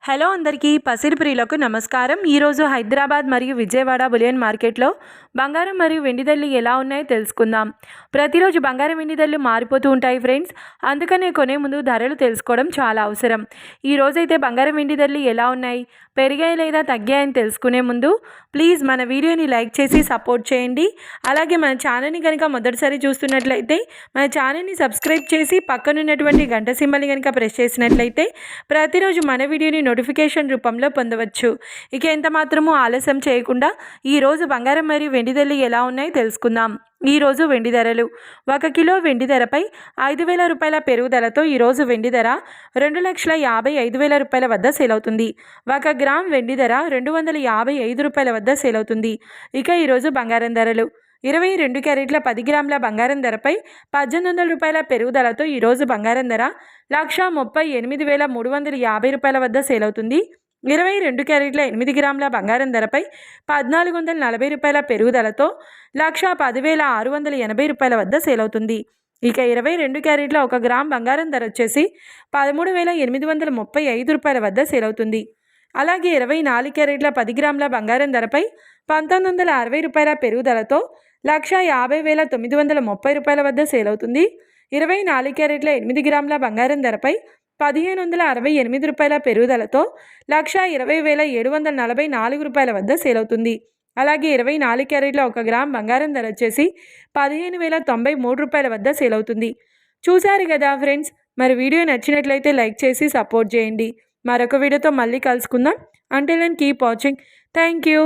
Hello అందరికీ పసిడి ప్రియులకు నమస్కారం. ఈరోజు హైదరాబాద్ మరియు విజయవాడ బులియన్ మార్కెట్లో బంగారం మరియు వెండి ధరలు ఎలా ఉన్నాయో తెలుసుకుందాం. ప్రతిరోజు బంగారం వెండి ధరలు మారిపోతూ ఉంటాయి ఫ్రెండ్స్. అందుకనే కొనే ముందు ధరలు తెలుసుకోవడం చాలా అవసరం. ఈరోజైతే బంగారం వెండి ధరలు ఎలా ఉన్నాయి, పెరిగాయి లేదా తగ్గాయని తెలుసుకునే ముందు ప్లీజ్ మన వీడియోని లైక్ చేసి సపోర్ట్ చేయండి. అలాగే మన ఛానల్ని కనుక మొదటిసారి చూస్తున్నట్లయితే మన ఛానల్ని సబ్స్క్రైబ్ చేసి పక్కనున్నటువంటి గంట సింబల్ని కనుక ప్రెస్ చేసినట్లయితే ప్రతిరోజు మన వీడియోని నోటిఫికేషన్ రూపంలో పొందవచ్చు. ఇక ఎంత మాత్రమూ ఆలస్యం చేయకుండా ఈరోజు బంగారం మరియు వెండి ధరలు ఎలా ఉన్నాయో తెలుసుకుందాం. ఈరోజు వెండి ధరలు: 1 కిలో వెండి ధరపై 5,000 రూపాయల పెరుగుదలతో ఈరోజు వెండి ధర 2,55,000 రూపాయల వద్ద సేల్ అవుతుంది. 1 గ్రామ్ వెండి ధర 255 రూపాయల వద్ద సేల్ అవుతుంది. ఇక ఈరోజు బంగారం ధరలు: 22 క్యారెట్ల 10 గ్రాముల బంగారం ధరపై 1,800 రూపాయల పెరుగుదలతో ఈరోజు బంగారం ధర 1,38,350 రూపాయల వద్ద సేల్ అవుతుంది. 22 క్యారెట్ల 8 గ్రాముల బంగారం ధరపై 1,440 రూపాయల పెరుగుదలతో 1,10,680 రూపాయల వద్ద సేల్ అవుతుంది. ఇక 22 క్యారెట్ల 1 గ్రామ్ బంగారం ధర వచ్చేసి 13,835 రూపాయల వద్ద సేల్ అవుతుంది. అలాగే 24 క్యారెట్ల 10 గ్రాముల బంగారం ధరపై 1,960 రూపాయల పెరుగుదలతో 1,50,930 రూపాయల వద్ద సేల్ అవుతుంది. 24 క్యారెట్ల 8 గ్రాముల బంగారం ధరపై 1,568 రూపాయల పెరుగుదలతో 1,20,744 రూపాయల వద్ద సేల్ అవుతుంది. అలాగే 24 క్యారెట్ల 1 గ్రామ్ బంగారం ధర వచ్చేసి 15,093 రూపాయల వద్ద సేల్ అవుతుంది. చూశారు కదా ఫ్రెండ్స్, మరి వీడియో నచ్చినట్లయితే లైక్ చేసి సపోర్ట్ చేయండి. మరొక వీడియోతో మళ్ళీ కలుసుకుందాం. Until then keep watching. Thank you.